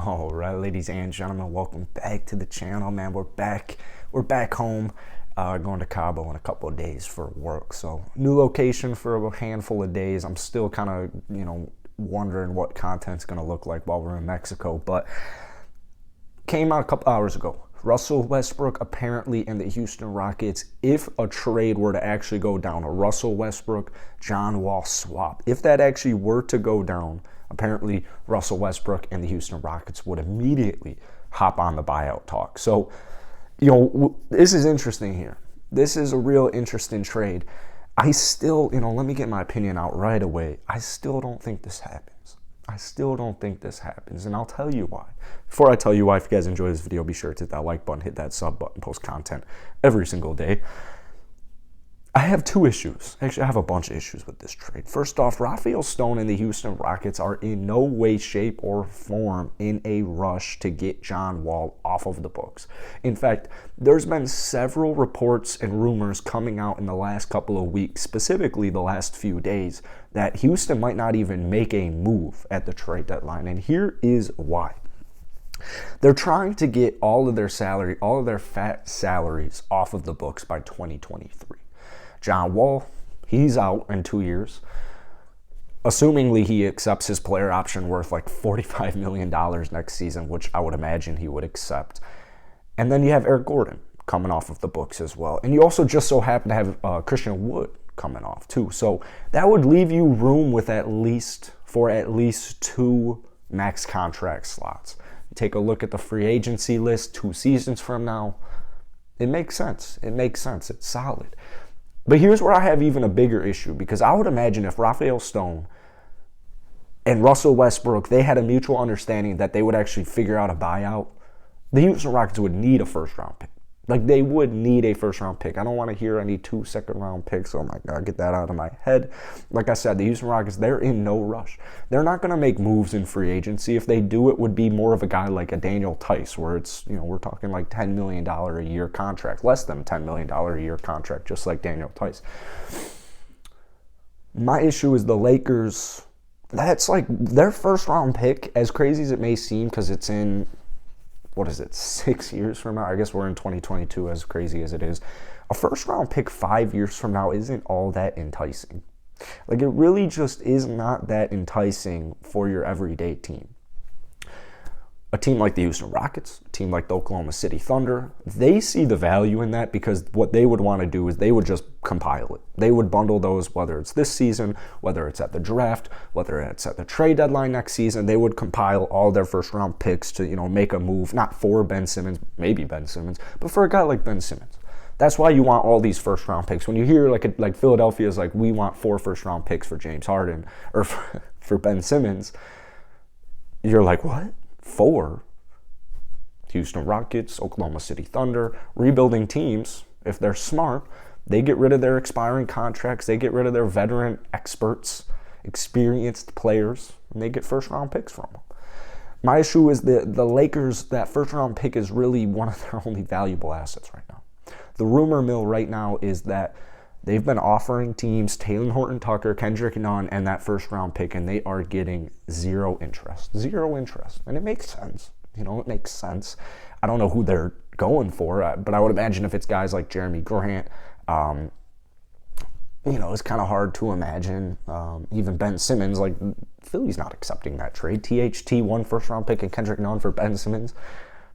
All right, ladies and gentlemen, welcome back to the channel, man. We're back. We're back home, going to Cabo in a couple of days for work. So, new location for a handful of days. I'm still kind of, wondering what content's going to look like while we're in Mexico. But came out a couple hours ago. Russell Westbrook apparently in the Houston Rockets, if a trade were to actually go down, a Russell Westbrook, John Wall swap, if that actually were to go down, apparently Russell Westbrook and the Houston Rockets would immediately hop on the buyout talk. So, this is interesting here. This is a real interesting trade. I still, let me get my opinion out right away. I still don't think this happens. And I'll tell you why. Before I tell you why, if you guys enjoy this video, be sure to hit that like button, hit that sub button, post content every single day. I have two issues. Actually, I have a bunch of issues with this trade. First off, Rafael Stone and the Houston Rockets are in no way, shape, or form in a rush to get John Wall off of the books. In fact, there's been several reports and rumors coming out in the last couple of weeks, specifically the last few days, that Houston might not even make a move at the trade deadline. And here is why. They're trying to get all of their fat salaries off of the books by 2023. John Wall, he's out in 2 years. Assumingly he accepts his player option worth like $45 million next season, which I would imagine he would accept. And then you have Eric Gordon coming off of the books as well. And you also just so happen to have Christian Wood coming off too. So that would leave you room with at least two max contract slots. Take a look at the free agency list 2 seasons from now. It makes sense. It's solid. But here's where I have even a bigger issue, because I would imagine if Rafael Stone and Russell Westbrook, they had a mutual understanding that they would actually figure out a buyout, the Houston Rockets would need a first-round pick. Like, they would need a first-round pick. I don't want to hear I need 2 second-round picks. Oh, my God, get that out of my head. Like I said, the Houston Rockets, they're in no rush. They're not going to make moves in free agency. If they do, it would be more of a guy like a Daniel Theis, where it's, we're talking like $10 million a year contract, less than $10 million a year contract, just like Daniel Theis. My issue is the Lakers. That's like their first-round pick, as crazy as it may seem, because it's in 6 years from now? I guess we're in 2022, as crazy as it is. A first-round pick 5 years from now isn't all that enticing. Like, it really just is not that enticing for your everyday team. A team like the Houston Rockets, a team like the Oklahoma City Thunder, they see the value in that, because what they would want to do is they would just compile it. They would bundle those, whether it's this season, whether it's at the draft, whether it's at the trade deadline next season. They would compile all their first-round picks to, make a move, not for Ben Simmons, maybe Ben Simmons, but for a guy like Ben Simmons. That's why you want all these first-round picks. When you hear like Philadelphia's like, we want 4 first-round picks for James Harden or for Ben Simmons, you're like, what? 4? Houston Rockets, Oklahoma City Thunder, rebuilding teams, if they're smart, they get rid of their expiring contracts, they get rid of their veteran experts, experienced players, and they get first-round picks from them. My issue is the Lakers, that first-round pick is really one of their only valuable assets right now. The rumor mill right now is that they've been offering teams Talen Horton-Tucker, Kendrick Nunn, and that first-round pick, and they are getting zero interest. And it makes sense. It makes sense. I don't know who they're going for, but I would imagine if it's guys like Jeremy Grant, it's kind of hard to imagine. Even Ben Simmons, like, Philly's not accepting that trade. THT, 1 first-round pick, and Kendrick Nunn for Ben Simmons.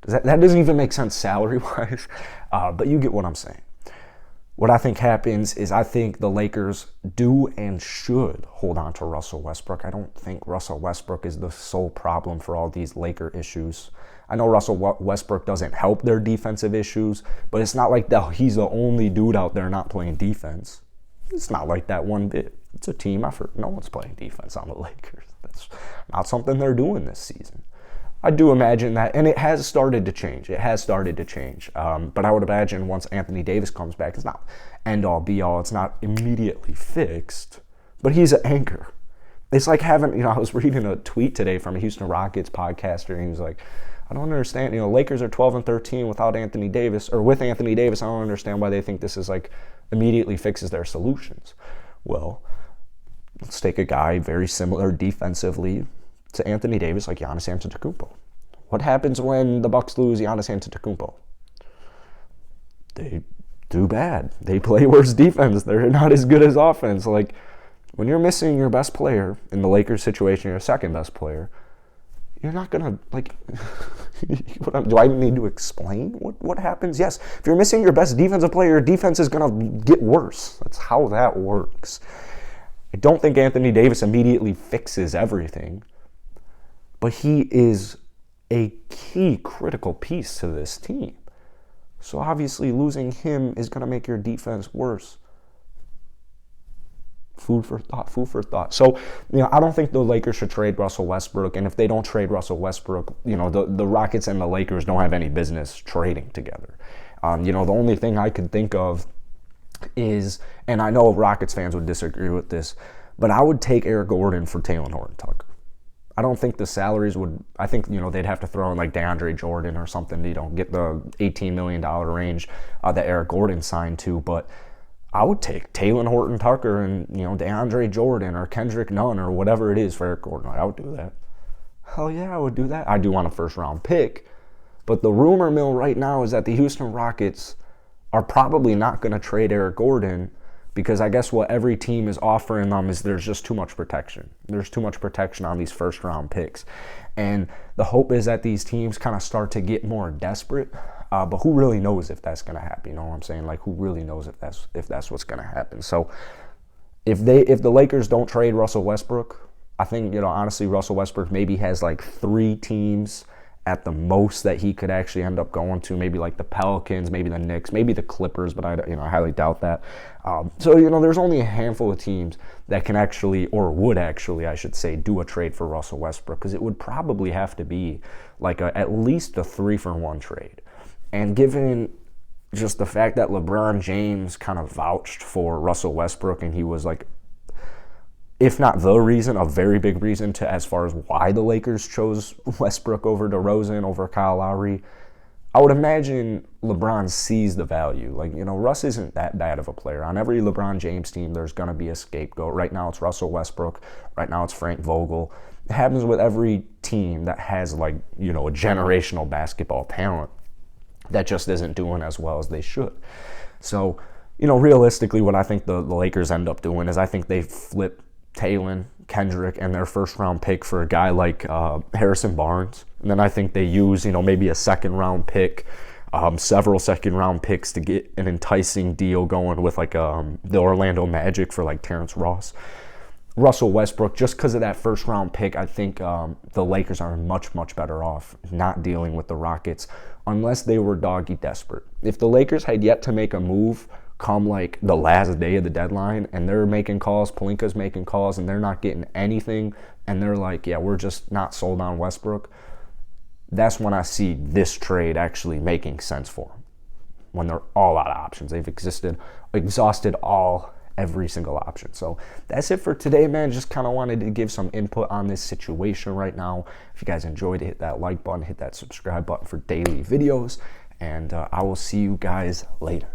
That doesn't even make sense salary-wise, but you get what I'm saying. What I think happens is I think the Lakers do and should hold on to Russell Westbrook. I don't think Russell Westbrook is the sole problem for all these Laker issues. I know Russell Westbrook doesn't help their defensive issues, but it's not like he's the only dude out there not playing defense. It's not like that one bit. It's a team effort. No one's playing defense on the Lakers. That's not something they're doing this season. I do imagine that, and it has started to change. But I would imagine once Anthony Davis comes back, it's not end-all, be-all. It's not immediately fixed, but he's an anchor. It's like having, I was reading a tweet today from a Houston Rockets podcaster, and he was like, I don't understand, Lakers are 12-13 without Anthony Davis, or with Anthony Davis. I don't understand why they think this is like immediately fixes their solutions. Well, let's take a guy very similar defensively to Anthony Davis, like Giannis Antetokounmpo. What happens when the Bucks lose Giannis Antetokounmpo? They do bad. They play worse defense. They're not as good as offense. Like, when you're missing your best player, in the Lakers situation, your second best player, you're not going to, like, do I need to explain what happens? Yes. If you're missing your best defensive player, your defense is going to get worse. That's how that works. I don't think Anthony Davis immediately fixes everything, but he is a key critical piece to this team. So obviously losing him is going to make your defense worse. Food for thought. So, I don't think the Lakers should trade Russell Westbrook. And if they don't trade Russell Westbrook, the Rockets and the Lakers don't have any business trading together. The only thing I could think of is, and I know Rockets fans would disagree with this, but I would take Eric Gordon for Talen Horton-Tucker. I don't think the salaries would, I think, they'd have to throw in like DeAndre Jordan or something, get the $18 million range that Eric Gordon signed to, but I would take Talen Horton-Tucker and, DeAndre Jordan or Kendrick Nunn or whatever it is for Eric Gordon. I would do that. Hell yeah, I would do that. I do want a first-round pick. But the rumor mill right now is that the Houston Rockets are probably not going to trade Eric Gordon because I guess what every team is offering them is there's just too much protection. There's too much protection on these first-round picks. And the hope is that these teams kind of start to get more desperate. But who really knows if that's going to happen? You know what I'm saying? Like, who really knows if that's what's going to happen? So if the Lakers don't trade Russell Westbrook, I think, honestly, Russell Westbrook maybe has like 3 teams at the most that he could actually end up going to. Maybe like the Pelicans, maybe the Knicks, maybe the Clippers, but I highly doubt that. So there's only a handful of teams that can actually, or would actually, I should say, do a trade for Russell Westbrook, because it would probably have to be like at least a 3-for-1 trade. And given just the fact that LeBron James kind of vouched for Russell Westbrook, and he was like, if not the reason, a very big reason to as far as why the Lakers chose Westbrook over DeRozan, over Kyle Lowry, I would imagine LeBron sees the value. Like, Russ isn't that bad of a player. On every LeBron James team, there's going to be a scapegoat. Right now, it's Russell Westbrook. Right now, it's Frank Vogel. It happens with every team that has, like, a generational basketball talent that just isn't doing as well as they should. So, realistically, what I think the Lakers end up doing is I think they flip Talen, Kendrick, and their first-round pick for a guy like Harrison Barnes. And then I think they use, maybe a second-round pick, several second-round picks to get an enticing deal going with, like, the Orlando Magic for, like, Terrence Ross. Russell Westbrook, just because of that first-round pick, I think the Lakers are much, much better off not dealing with the Rockets unless they were doggy desperate. If the Lakers had yet to make a move come like the last day of the deadline and they're making calls, Pelinka's making calls, and they're not getting anything, and they're like, yeah, we're just not sold on Westbrook, that's when I see this trade actually making sense for them. When they're all out of options. They've exhausted every single option. So that's it for today, man. Just kind of wanted to give some input on this situation right now. If you guys enjoyed it, hit that like button, hit that subscribe button for daily videos, and I will see you guys later.